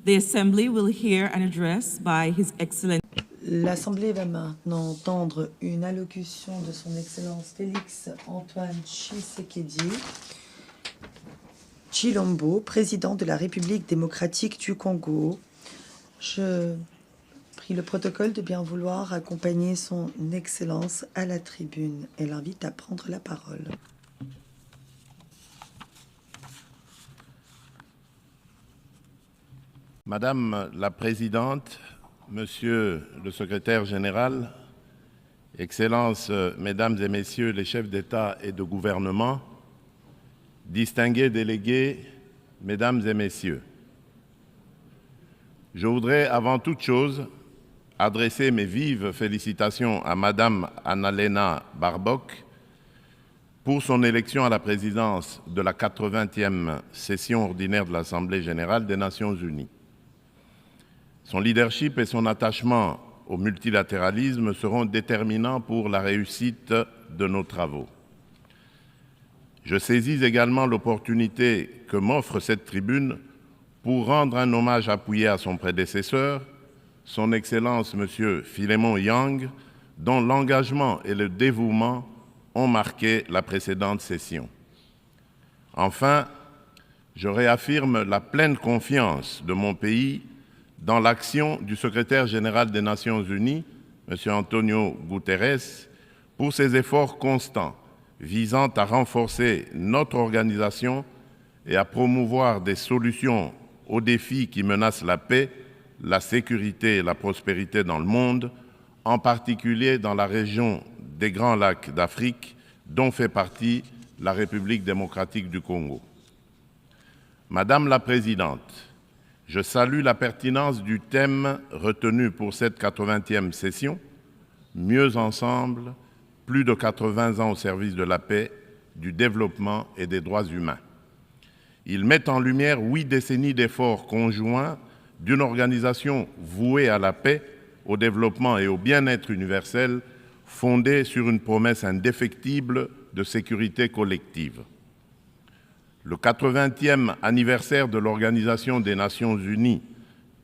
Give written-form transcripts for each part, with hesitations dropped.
The Assembly will hear an address by His Excellency. L'Assemblée va maintenant entendre une allocution de son Excellence Félix Antoine Tshisekedi Tshilombo, président de la République démocratique du Congo. Je prie le protocole de bien vouloir accompagner son Excellence à la tribune et l'invite à prendre la parole. Madame la Présidente, Monsieur le Secrétaire général, Excellences, Mesdames et Messieurs les chefs d'État et de gouvernement, distingués délégués, Mesdames et Messieurs, je voudrais avant toute chose adresser mes vives félicitations à Madame Annalena Baerbock pour son élection à la présidence de la 80e session ordinaire de l'Assemblée générale des Nations unies. Son leadership et son attachement au multilatéralisme seront déterminants pour la réussite de nos travaux. Je saisis également l'opportunité que m'offre cette tribune pour rendre un hommage appuyé à son prédécesseur, son Excellence M. Philémon Yang, dont l'engagement et le dévouement ont marqué la précédente session. Enfin, je réaffirme la pleine confiance de mon pays dans l'action du secrétaire général des Nations unies, M. Antonio Guterres, pour ses efforts constants visant à renforcer notre organisation et à promouvoir des solutions aux défis qui menacent la paix, la sécurité et la prospérité dans le monde, en particulier dans la région des Grands Lacs d'Afrique, dont fait partie la République démocratique du Congo. Madame la Présidente, je salue la pertinence du thème retenu pour cette 80e session, « Mieux ensemble, plus de 80 ans au service de la paix, du développement et des droits humains ». Il met en lumière 8 décennies d'efforts conjoints d'une organisation vouée à la paix, au développement et au bien-être universel, fondée sur une promesse indéfectible de sécurité collective. Le 80e anniversaire de l'Organisation des Nations Unies,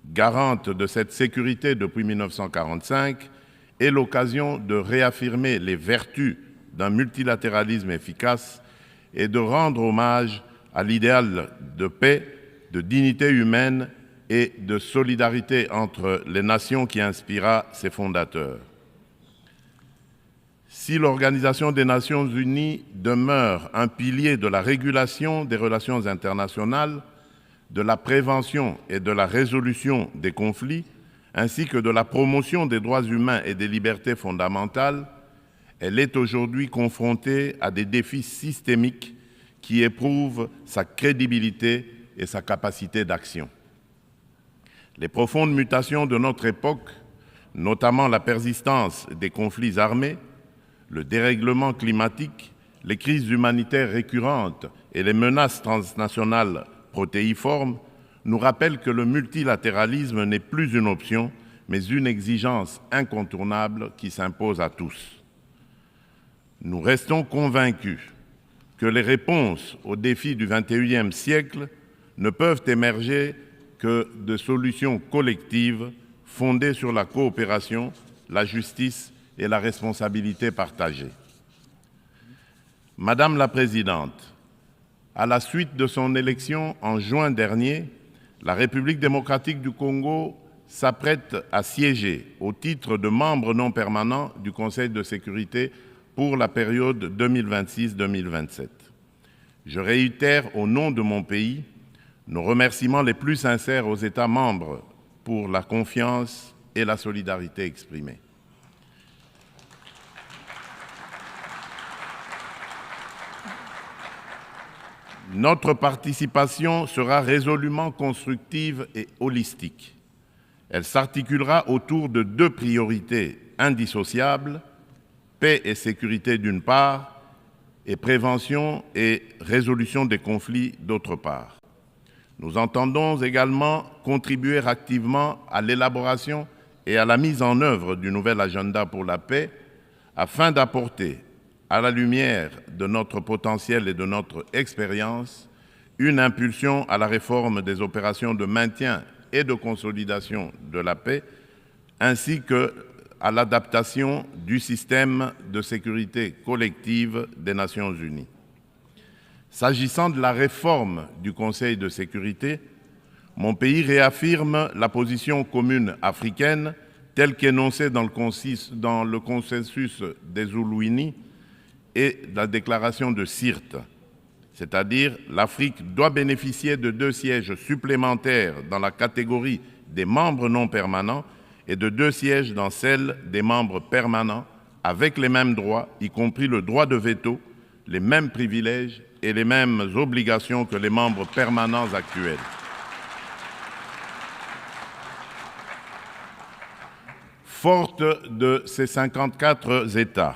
garante de cette sécurité depuis 1945, est l'occasion de réaffirmer les vertus d'un multilatéralisme efficace et de rendre hommage à l'idéal de paix, de dignité humaine et de solidarité entre les nations qui inspira ses fondateurs. Si l'Organisation des Nations Unies demeure un pilier de la régulation des relations internationales, de la prévention et de la résolution des conflits, ainsi que de la promotion des droits humains et des libertés fondamentales, elle est aujourd'hui confrontée à des défis systémiques qui éprouvent sa crédibilité et sa capacité d'action. Les profondes mutations de notre époque, notamment la persistance des conflits armés, le dérèglement climatique, les crises humanitaires récurrentes et les menaces transnationales protéiformes nous rappellent que le multilatéralisme n'est plus une option, mais une exigence incontournable qui s'impose à tous. Nous restons convaincus que les réponses aux défis du XXIe siècle ne peuvent émerger que de solutions collectives fondées sur la coopération, la justice et la responsabilité partagée. Madame la Présidente, à la suite de son élection en juin dernier, la République démocratique du Congo s'apprête à siéger au titre de membre non permanent du Conseil de sécurité pour la période 2026-2027. Je réitère au nom de mon pays nos remerciements les plus sincères aux États membres pour la confiance et la solidarité exprimées. Notre participation sera résolument constructive et holistique. Elle s'articulera autour de 2 priorités indissociables, paix et sécurité d'une part, et prévention et résolution des conflits d'autre part. Nous entendons également contribuer activement à l'élaboration et à la mise en œuvre du nouvel agenda pour la paix afin d'apporter, à la lumière de notre potentiel et de notre expérience, une impulsion à la réforme des opérations de maintien et de consolidation de la paix, ainsi qu'à l'adaptation du système de sécurité collective des Nations unies. S'agissant de la réforme du Conseil de sécurité, mon pays réaffirme la position commune africaine telle qu'énoncée dans le consensus des Oulouini et la déclaration de Sirte, c'est-à-dire l'Afrique doit bénéficier de 2 sièges supplémentaires dans la catégorie des membres non permanents et de 2 sièges dans celle des membres permanents, avec les mêmes droits, y compris le droit de veto, les mêmes privilèges et les mêmes obligations que les membres permanents actuels. Forte de ces 54 États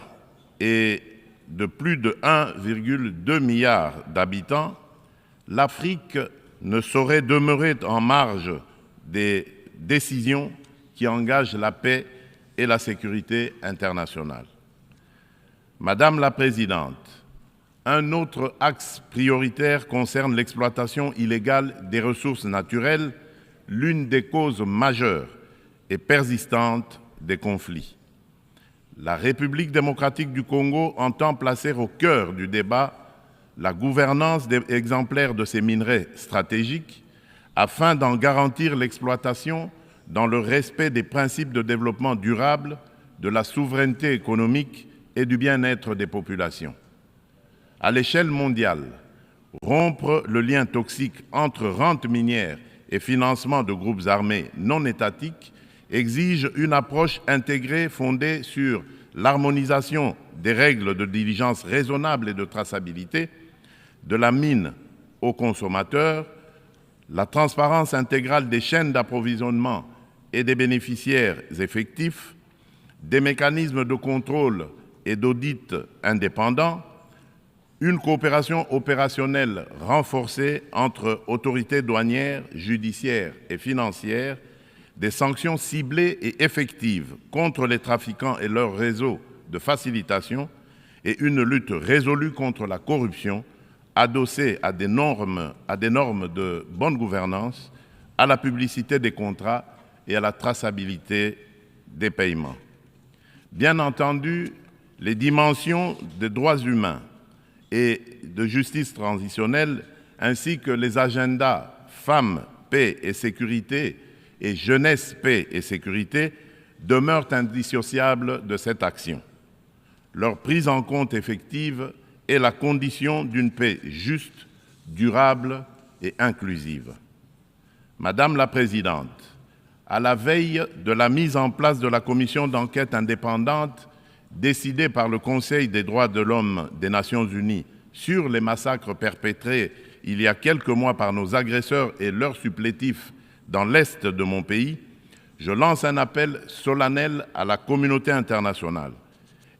et de plus de 1,2 milliard d'habitants, l'Afrique ne saurait demeurer en marge des décisions qui engagent la paix et la sécurité internationale. Madame la Présidente, un autre axe prioritaire concerne l'exploitation illégale des ressources naturelles, l'une des causes majeures et persistantes des conflits. La République démocratique du Congo entend placer au cœur du débat la gouvernance exemplaire de ces minerais stratégiques afin d'en garantir l'exploitation dans le respect des principes de développement durable, de la souveraineté économique et du bien-être des populations. À l'échelle mondiale, rompre le lien toxique entre rente minière et financement de groupes armés non étatiques exige une approche intégrée fondée sur l'harmonisation des règles de diligence raisonnable et de traçabilité, de la mine aux consommateurs, la transparence intégrale des chaînes d'approvisionnement et des bénéficiaires effectifs, des mécanismes de contrôle et d'audit indépendants, une coopération opérationnelle renforcée entre autorités douanières, judiciaires et financières, des sanctions ciblées et effectives contre les trafiquants et leurs réseaux de facilitation et une lutte résolue contre la corruption adossée à des normes de bonne gouvernance, à la publicité des contrats et à la traçabilité des paiements. Bien entendu, les dimensions des droits humains et de justice transitionnelle, ainsi que les agendas femmes, paix et sécurité et jeunesse, paix et sécurité demeurent indissociables de cette action. Leur prise en compte effective est la condition d'une paix juste, durable et inclusive. Madame la Présidente, à la veille de la mise en place de la commission d'enquête indépendante décidée par le Conseil des droits de l'homme des Nations unies sur les massacres perpétrés il y a quelques mois par nos agresseurs et leurs supplétifs dans l'Est de mon pays, je lance un appel solennel à la communauté internationale.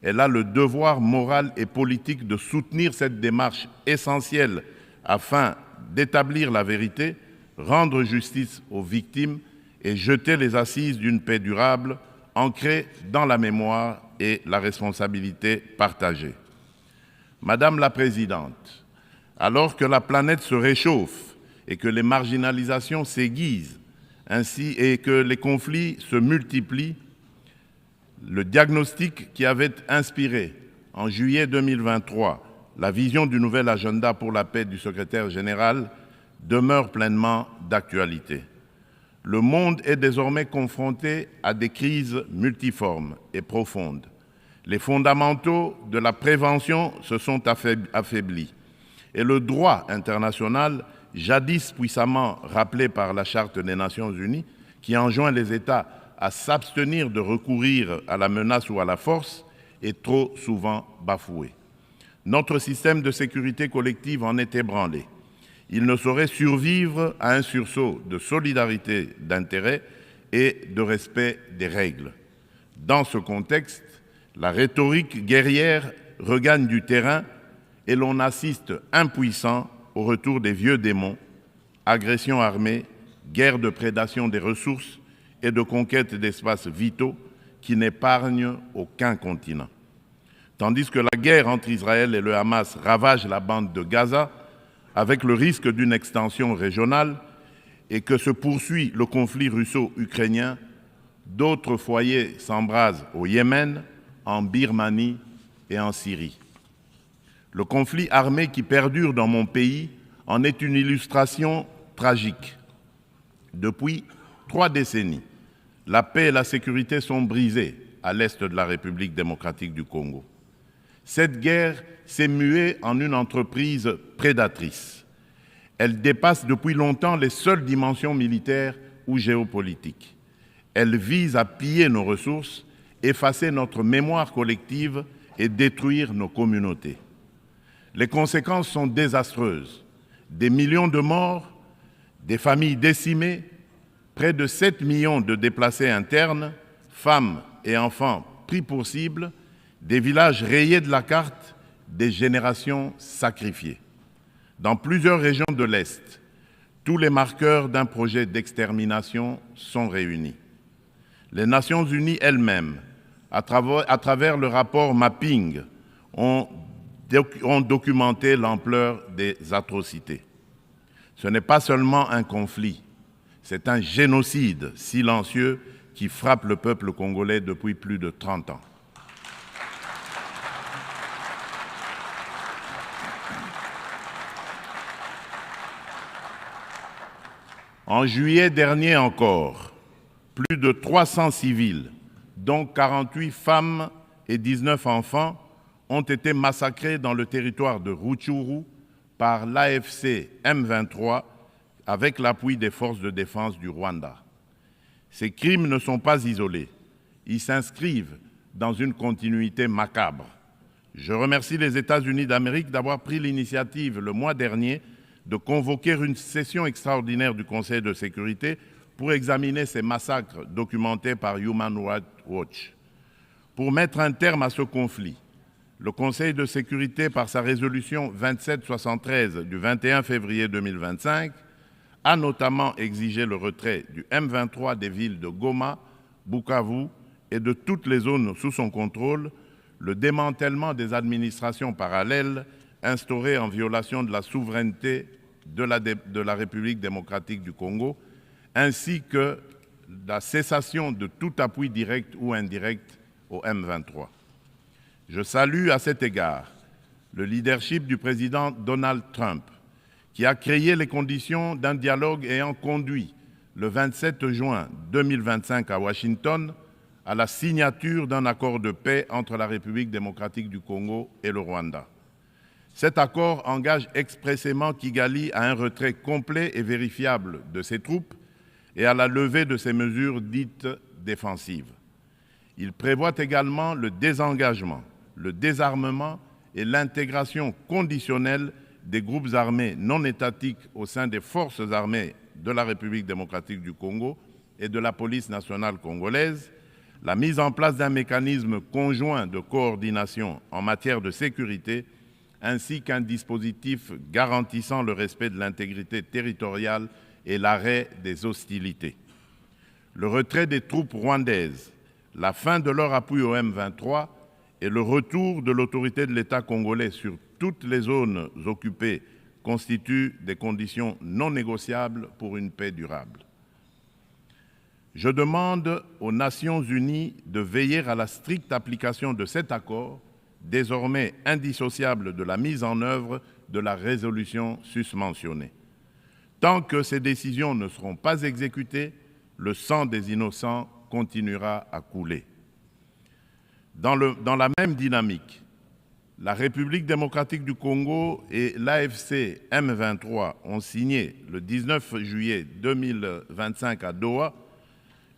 Elle a le devoir moral et politique de soutenir cette démarche essentielle afin d'établir la vérité, rendre justice aux victimes et jeter les assises d'une paix durable ancrée dans la mémoire et la responsabilité partagée. Madame la Présidente, alors que la planète se réchauffe et que les marginalisations s'aiguisent, ainsi et que les conflits se multiplient, le diagnostic qui avait inspiré en juillet 2023 la vision du nouvel agenda pour la paix du secrétaire général demeure pleinement d'actualité. Le monde est désormais confronté à des crises multiformes et profondes. Les fondamentaux de la prévention se sont affaiblis et le droit international, jadis puissamment rappelé par la Charte des Nations unies, qui enjoint les États à s'abstenir de recourir à la menace ou à la force, est trop souvent bafoué. Notre système de sécurité collective en est ébranlé. Il ne saurait survivre à un sursaut de solidarité d'intérêt et de respect des règles. Dans ce contexte, la rhétorique guerrière regagne du terrain et l'on assiste impuissant au retour des vieux démons, agressions armées, guerre de prédation des ressources et de conquête d'espaces vitaux qui n'épargnent aucun continent. Tandis que la guerre entre Israël et le Hamas ravage la bande de Gaza, avec le risque d'une extension régionale, et que se poursuit le conflit russo-ukrainien, d'autres foyers s'embrasent au Yémen, en Birmanie et en Syrie. Le conflit armé qui perdure dans mon pays en est une illustration tragique. Depuis 3 décennies, la paix et la sécurité sont brisées à l'est de la République démocratique du Congo. Cette guerre s'est muée en une entreprise prédatrice. Elle dépasse depuis longtemps les seules dimensions militaires ou géopolitiques. Elle vise à piller nos ressources, effacer notre mémoire collective et détruire nos communautés. Les conséquences sont désastreuses. Des millions de morts, des familles décimées, près de 7 millions de déplacés internes, femmes et enfants pris pour cible, des villages rayés de la carte, des générations sacrifiées. Dans plusieurs régions de l'Est, tous les marqueurs d'un projet d'extermination sont réunis. Les Nations Unies elles-mêmes, à travers le rapport Mapping, ont documenté l'ampleur des atrocités. Ce n'est pas seulement un conflit, c'est un génocide silencieux qui frappe le peuple congolais depuis plus de 30 ans. En juillet dernier encore, plus de 300 civils, dont 48 femmes et 19 enfants, ont été massacrés dans le territoire de Rutshuru par l'AFC M23 avec l'appui des forces de défense du Rwanda. Ces crimes ne sont pas isolés, ils s'inscrivent dans une continuité macabre. Je remercie les États-Unis d'Amérique d'avoir pris l'initiative le mois dernier de convoquer une session extraordinaire du Conseil de sécurité pour examiner ces massacres documentés par Human Rights Watch. Pour mettre un terme à ce conflit, le Conseil de sécurité, par sa résolution 2773 du 21 février 2025, a notamment exigé le retrait du M23 des villes de Goma, Bukavu et de toutes les zones sous son contrôle, le démantèlement des administrations parallèles instaurées en violation de la souveraineté de la République démocratique du Congo, ainsi que la cessation de tout appui direct ou indirect au M23. Je salue à cet égard le leadership du président Donald Trump, qui a créé les conditions d'un dialogue ayant conduit le 27 juin 2025 à Washington à la signature d'un accord de paix entre la République démocratique du Congo et le Rwanda. Cet accord engage expressément Kigali à un retrait complet et vérifiable de ses troupes et à la levée de ses mesures dites défensives. Il prévoit également le désengagement, le désarmement et l'intégration conditionnelle des groupes armés non étatiques au sein des forces armées de la République démocratique du Congo et de la police nationale congolaise, la mise en place d'un mécanisme conjoint de coordination en matière de sécurité, ainsi qu'un dispositif garantissant le respect de l'intégrité territoriale et l'arrêt des hostilités. Le retrait des troupes rwandaises, la fin de leur appui au M23 et le retour de l'autorité de l'État congolais sur toutes les zones occupées constituent des conditions non négociables pour une paix durable. Je demande aux Nations Unies de veiller à la stricte application de cet accord, désormais indissociable de la mise en œuvre de la résolution susmentionnée. Tant que ces décisions ne seront pas exécutées, le sang des innocents continuera à couler. Dans la même dynamique, la République démocratique du Congo et l'AFC M23 ont signé le 19 juillet 2025 à Doha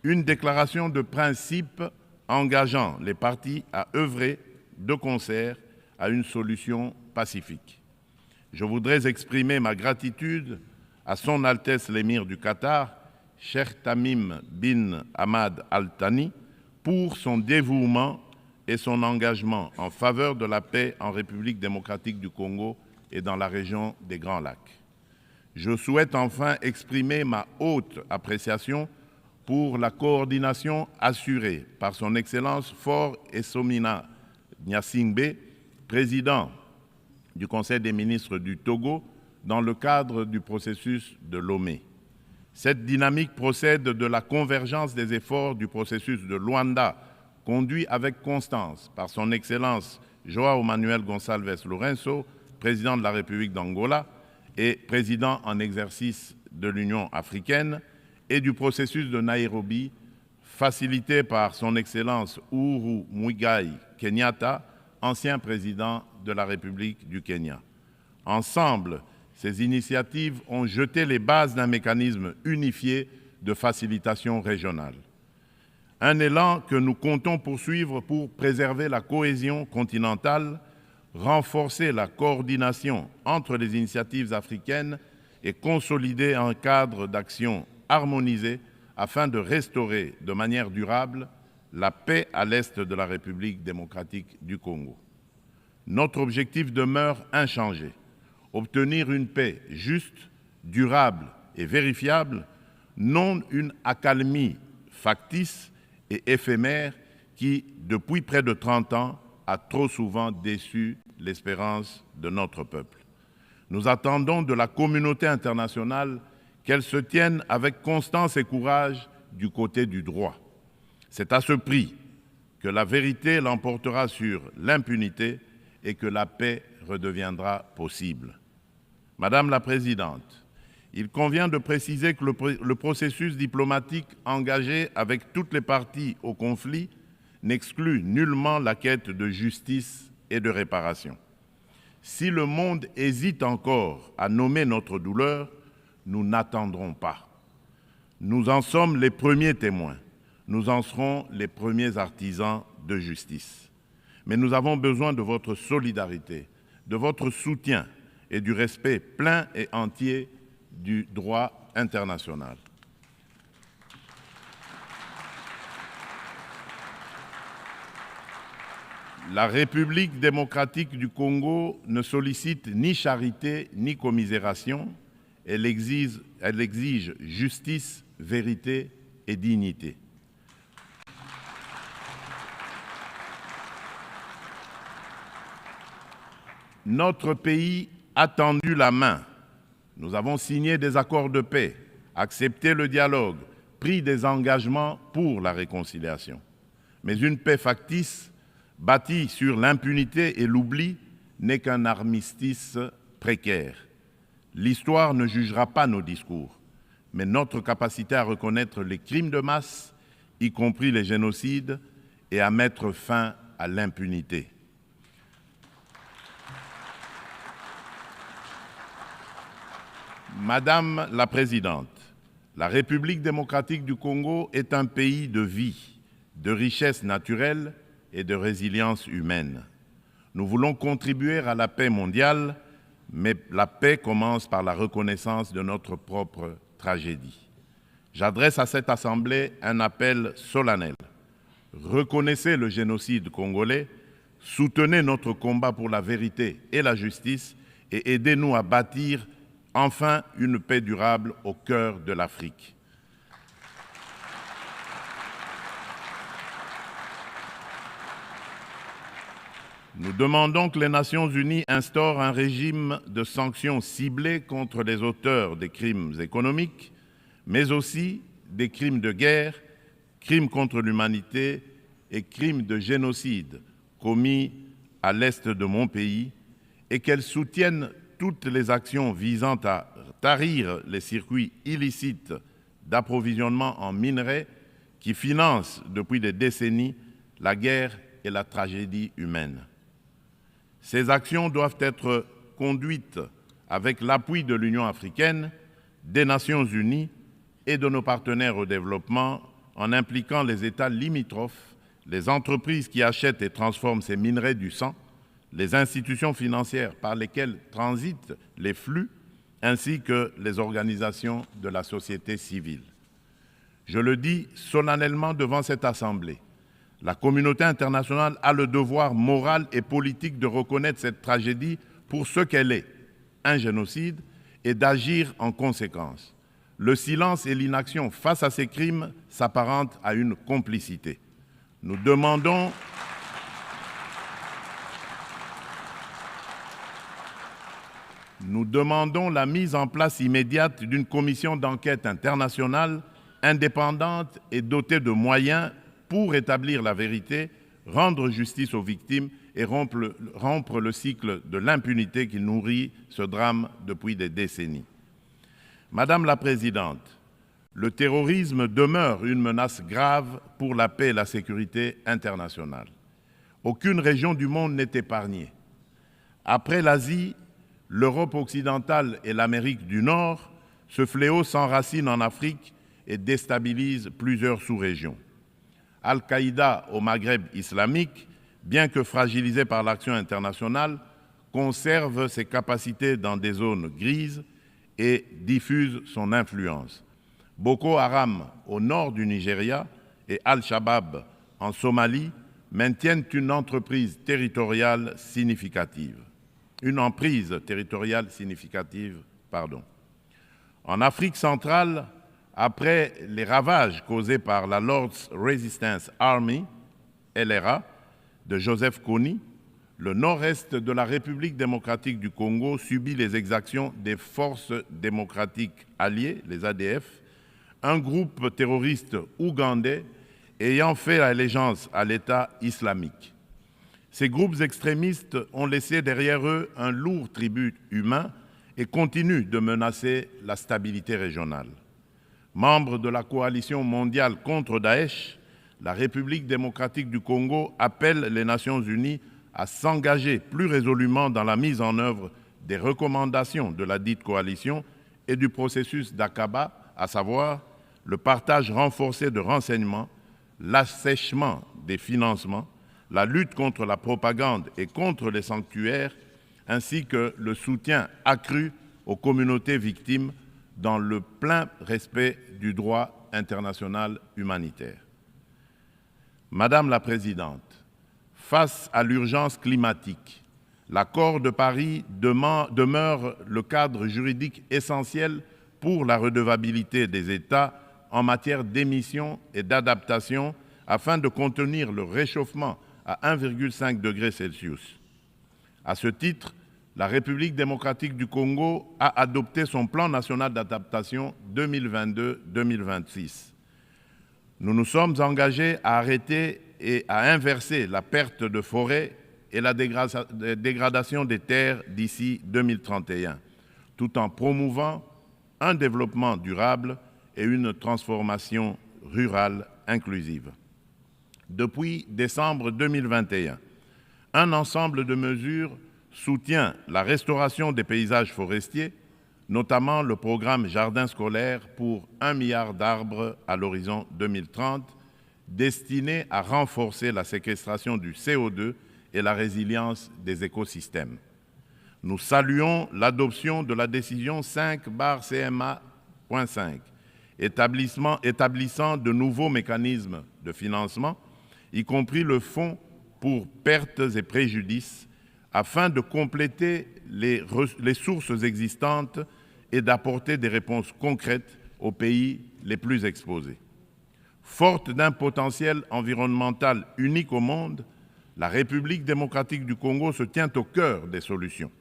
une déclaration de principe engageant les parties à œuvrer de concert à une solution pacifique. Je voudrais exprimer ma gratitude à Son Altesse l'Émir du Qatar, Cheikh Tamim bin Hamad Al Thani, pour son dévouement et son engagement en faveur de la paix en République démocratique du Congo et dans la région des Grands Lacs. Je souhaite enfin exprimer ma haute appréciation pour la coordination assurée par son Excellence Faure Essomina Gnassingbé, président du Conseil des ministres du Togo, dans le cadre du processus de Lomé. Cette dynamique procède de la convergence des efforts du processus de Luanda, conduit avec constance par son Excellence João Manuel Gonçalves Lourenço, président de la République d'Angola et président en exercice de l'Union africaine, et du processus de Nairobi, facilité par son Excellence Uhuru Muigai Kenyatta, ancien président de la République du Kenya. Ensemble, ces initiatives ont jeté les bases d'un mécanisme unifié de facilitation régionale. Un élan que nous comptons poursuivre pour préserver la cohésion continentale, renforcer la coordination entre les initiatives africaines et consolider un cadre d'action harmonisé afin de restaurer de manière durable la paix à l'est de la République démocratique du Congo. Notre objectif demeure inchangé: obtenir une paix juste, durable et vérifiable, non une accalmie factice et éphémère qui, depuis près de 30 ans, a trop souvent déçu l'espérance de notre peuple. Nous attendons de la communauté internationale qu'elle se tienne avec constance et courage du côté du droit. C'est à ce prix que la vérité l'emportera sur l'impunité et que la paix redeviendra possible. Madame la Présidente, il convient de préciser que le processus diplomatique engagé avec toutes les parties au conflit n'exclut nullement la quête de justice et de réparation. Si le monde hésite encore à nommer notre douleur, nous n'attendrons pas. Nous en sommes les premiers témoins. Nous en serons les premiers artisans de justice. Mais nous avons besoin de votre solidarité, de votre soutien et du respect plein et entier du droit international. La République démocratique du Congo ne sollicite ni charité ni commisération. Elle exige justice, vérité et dignité. Notre pays a tendu la main. Nous avons signé des accords de paix, accepté le dialogue, pris des engagements pour la réconciliation. Mais une paix factice, bâtie sur l'impunité et l'oubli, n'est qu'un armistice précaire. L'histoire ne jugera pas nos discours, mais notre capacité à reconnaître les crimes de masse, y compris les génocides, et à mettre fin à l'impunité. Madame la Présidente, la République démocratique du Congo est un pays de vie, de richesse naturelle et de résilience humaine. Nous voulons contribuer à la paix mondiale, mais la paix commence par la reconnaissance de notre propre tragédie. J'adresse à cette Assemblée un appel solennel. Reconnaissez le génocide congolais, soutenez notre combat pour la vérité et la justice et aidez-nous à bâtir enfin une paix durable au cœur de l'Afrique. Nous demandons que les Nations unies instaurent un régime de sanctions ciblées contre les auteurs des crimes économiques, mais aussi des crimes de guerre, crimes contre l'humanité et crimes de génocide commis à l'est de mon pays, et qu'elles soutiennent toutes les actions visant à tarir les circuits illicites d'approvisionnement en minerais qui financent depuis des décennies la guerre et la tragédie humaine. Ces actions doivent être conduites avec l'appui de l'Union africaine, des Nations unies et de nos partenaires au développement, en impliquant les États limitrophes, les entreprises qui achètent et transforment ces minerais du sang, les institutions financières par lesquelles transitent les flux, ainsi que les organisations de la société civile. Je le dis solennellement devant cette Assemblée, la communauté internationale a le devoir moral et politique de reconnaître cette tragédie pour ce qu'elle est, un génocide, et d'agir en conséquence. Le silence et l'inaction face à ces crimes s'apparentent à une complicité. Nous demandons nous demandons la mise en place immédiate d'une commission d'enquête internationale indépendante et dotée de moyens pour établir la vérité, rendre justice aux victimes et rompre le cycle de l'impunité qui nourrit ce drame depuis des décennies. Madame la Présidente, le terrorisme demeure une menace grave pour la paix et la sécurité internationale. Aucune région du monde n'est épargnée. Après l'Asie, l'Europe occidentale et l'Amérique du Nord, ce fléau s'enracine en Afrique et déstabilise plusieurs sous-régions. Al-Qaïda au Maghreb islamique, bien que fragilisé par l'action internationale, conserve ses capacités dans des zones grises et diffuse son influence. Boko Haram au nord du Nigeria et Al-Shabaab en Somalie maintiennent une emprise territoriale significative. En Afrique centrale, après les ravages causés par la Lord's Resistance Army, LRA, de Joseph Kony, le nord-est de la République démocratique du Congo subit les exactions des forces démocratiques alliées, les ADF, un groupe terroriste ougandais ayant fait allégeance à l'État islamique. Ces groupes extrémistes ont laissé derrière eux un lourd tribut humain et continuent de menacer la stabilité régionale. Membre de la coalition mondiale contre Daesh, la République démocratique du Congo appelle les Nations unies à s'engager plus résolument dans la mise en œuvre des recommandations de la dite coalition et du processus d'Aqaba, à savoir le partage renforcé de renseignements, l'assèchement des financements, la lutte contre la propagande et contre les sanctuaires, ainsi que le soutien accru aux communautés victimes dans le plein respect du droit international humanitaire. Madame la Présidente, face à l'urgence climatique, l'accord de Paris demeure le cadre juridique essentiel pour la redevabilité des États en matière d'émissions et d'adaptation afin de contenir le réchauffement à 1,5 degré Celsius. À ce titre, la République démocratique du Congo a adopté son plan national d'adaptation 2022-2026. Nous nous sommes engagés à arrêter et à inverser la perte de forêt et la dégradation des terres d'ici 2031, tout en promouvant un développement durable et une transformation rurale inclusive. Depuis décembre 2021, un ensemble de mesures soutient la restauration des paysages forestiers, notamment le programme Jardins scolaires pour 1 milliard d'arbres à l'horizon 2030, destiné à renforcer la séquestration du CO2 et la résilience des écosystèmes. Nous saluons l'adoption de la décision 5/CMA.5, établissant de nouveaux mécanismes de financement, y compris le fonds pour pertes et préjudices, afin de compléter les sources existantes et d'apporter des réponses concrètes aux pays les plus exposés. Forte d'un potentiel environnemental unique au monde, la République démocratique du Congo se tient au cœur des solutions.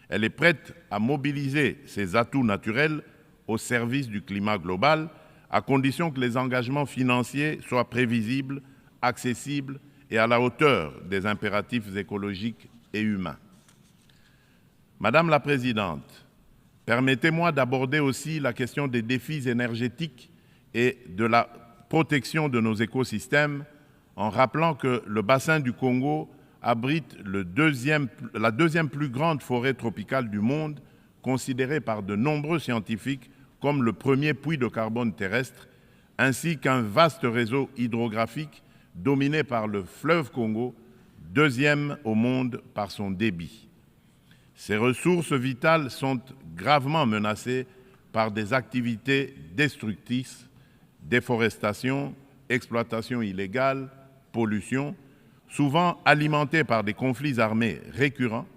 Elle est prête à mobiliser ses atouts naturels au service du climat global, à condition que les engagements financiers soient prévisibles, accessibles et à la hauteur des impératifs écologiques et humains. Madame la Présidente, permettez-moi d'aborder aussi la question des défis énergétiques et de la protection de nos écosystèmes en rappelant que le bassin du Congo abrite la deuxième plus grande forêt tropicale du monde, considérée par de nombreux scientifiques comme le premier puits de carbone terrestre, ainsi qu'un vaste réseau hydrographique dominé par le fleuve Congo, deuxième au monde par son débit. Ces ressources vitales sont gravement menacées par des activités destructrices, déforestation, exploitation illégale, pollution, souvent alimentées par des conflits armés récurrents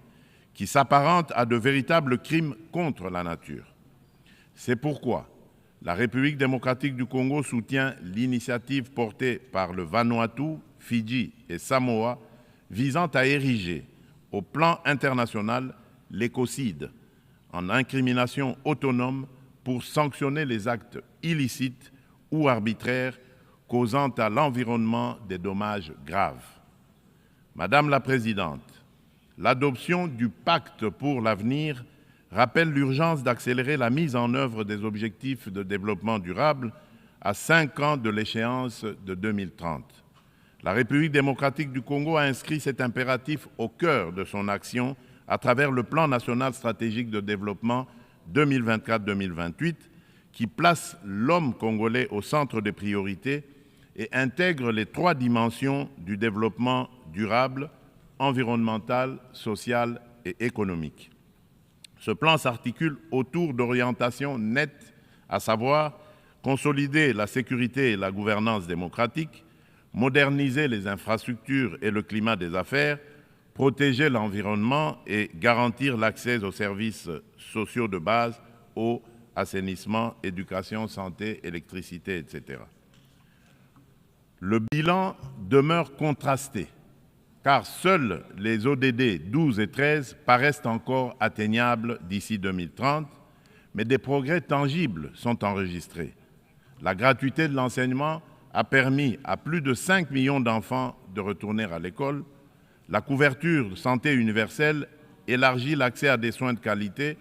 qui s'apparentent à de véritables crimes contre la nature. C'est pourquoi la République démocratique du Congo soutient l'initiative portée par le Vanuatu, Fidji et Samoa visant à ériger au plan international l'écocide en incrimination autonome pour sanctionner les actes illicites ou arbitraires causant à l'environnement des dommages graves. Madame la Présidente, l'adoption du Pacte pour l'avenir rappelle l'urgence d'accélérer la mise en œuvre des objectifs de développement durable à 5 ans de l'échéance de 2030. La République démocratique du Congo a inscrit cet impératif au cœur de son action à travers le Plan national stratégique de développement 2024-2028 qui place l'homme congolais au centre des priorités et intègre les 3 dimensions du développement durable, environnemental, social et économique. Ce plan s'articule autour d'orientations nettes, à savoir consolider la sécurité et la gouvernance démocratique, moderniser les infrastructures et le climat des affaires, protéger l'environnement et garantir l'accès aux services sociaux de base, eau, assainissement, éducation, santé, électricité, etc. Le bilan demeure contrasté, car seuls les ODD 12 et 13 paraissent encore atteignables d'ici 2030, mais des progrès tangibles sont enregistrés. La gratuité de l'enseignement a permis à plus de 5 millions d'enfants de retourner à l'école. La couverture de santé universelle élargit l'accès à des soins de qualité.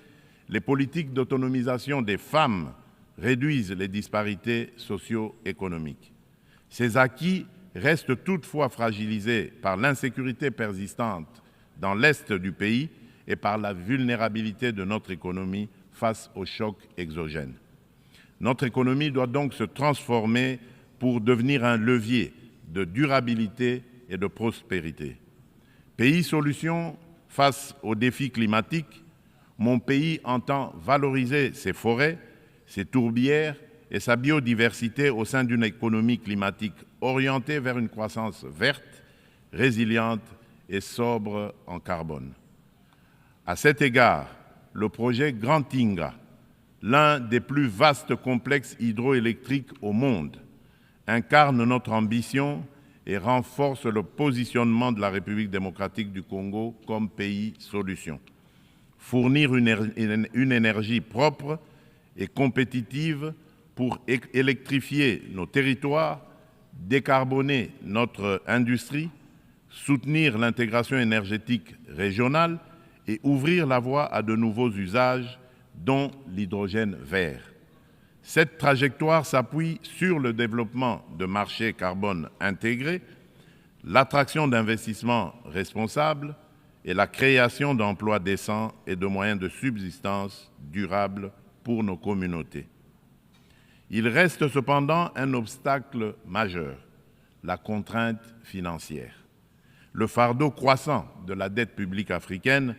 Les politiques d'autonomisation des femmes réduisent les disparités socio-économiques. Ces acquis restent toutefois fragilisés par l'insécurité persistante dans l'est du pays et par la vulnérabilité de notre économie face aux chocs exogènes. Notre économie doit donc se transformer pour devenir un levier de durabilité et de prospérité. Pays solution face aux défis climatiques, mon pays entend valoriser ses forêts, ses tourbières et sa biodiversité au sein d'une économie climatique orientée vers une croissance verte, résiliente et sobre en carbone. À cet égard, le projet Grand Inga, l'un des plus vastes complexes hydroélectriques au monde, incarne notre ambition et renforce le positionnement de la République démocratique du Congo comme pays solution. Fournir une énergie propre et compétitive pour électrifier nos territoires, décarboner notre industrie, soutenir l'intégration énergétique régionale et ouvrir la voie à de nouveaux usages, dont l'hydrogène vert. Cette trajectoire s'appuie sur le développement de marchés carbone intégrés, l'attraction d'investissements responsables et la création d'emplois décents et de moyens de subsistance durables pour nos communautés. Il reste cependant un obstacle majeur, la contrainte financière. Le fardeau croissant de la dette publique africaine,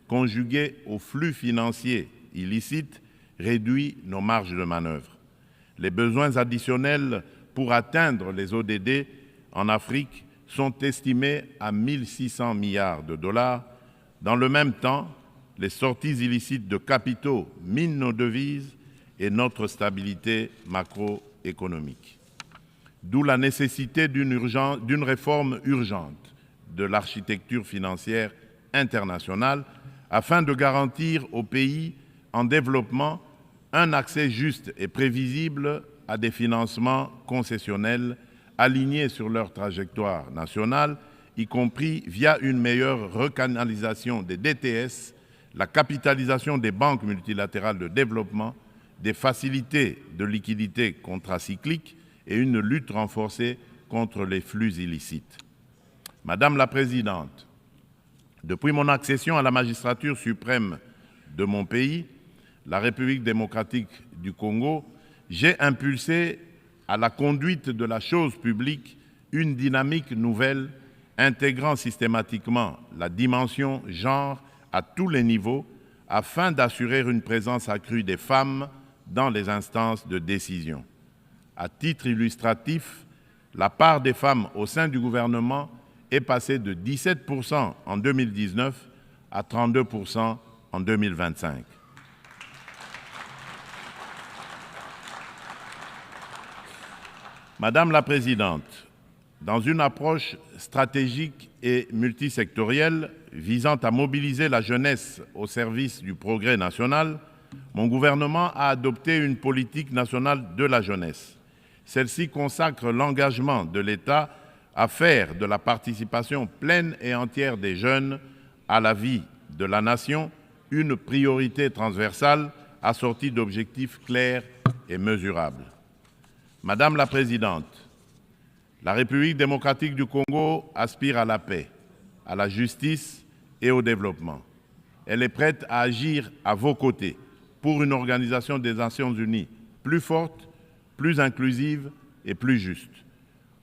conjugué aux flux financiers illicites, réduit nos marges de manœuvre. Les besoins additionnels pour atteindre les ODD en Afrique sont estimés à 1 600 milliards de dollars. Dans le même temps, les sorties illicites de capitaux minent nos devises et notre stabilité macroéconomique. D'où la nécessité d'une réforme urgente de l'architecture financière internationale afin de garantir aux pays en développement un accès juste et prévisible à des financements concessionnels alignés sur leur trajectoire nationale, y compris via une meilleure recanalisation des DTS, la capitalisation des banques multilatérales de développement, des facilités de liquidité contracycliques et une lutte renforcée contre les flux illicites. Madame la Présidente, depuis mon accession à la magistrature suprême de mon pays, la République démocratique du Congo, j'ai impulsé à la conduite de la chose publique une dynamique nouvelle intégrant systématiquement la dimension genre à tous les niveaux afin d'assurer une présence accrue des femmes dans les instances de décision. À titre illustratif, la part des femmes au sein du gouvernement est passée de 17% en 2019 à 32% en 2025. Madame la Présidente, dans une approche stratégique et multisectorielle, visant à mobiliser la jeunesse au service du progrès national, mon gouvernement a adopté une politique nationale de la jeunesse. Celle-ci consacre l'engagement de l'État à faire de la participation pleine et entière des jeunes à la vie de la nation une priorité transversale assortie d'objectifs clairs et mesurables. Madame la Présidente, la République démocratique du Congo aspire à la paix, à la justice et au développement. Elle est prête à agir à vos côtés pour une organisation des Nations Unies plus forte, plus inclusive et plus juste.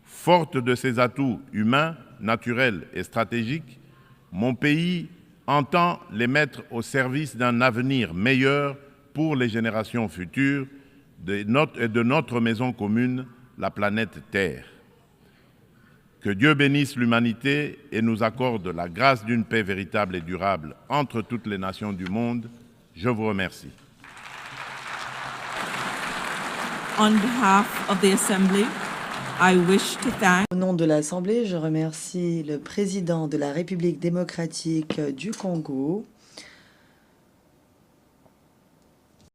Forte de ses atouts humains, naturels et stratégiques, mon pays entend les mettre au service d'un avenir meilleur pour les générations futures de notre maison commune, la planète Terre. Que Dieu bénisse l'humanité et nous accorde la grâce d'une paix véritable et durable entre toutes les nations du monde. Je vous remercie. On behalf of the Assembly, I wish to thank Au nom de l'Assemblée, je remercie le président de la République démocratique du Congo,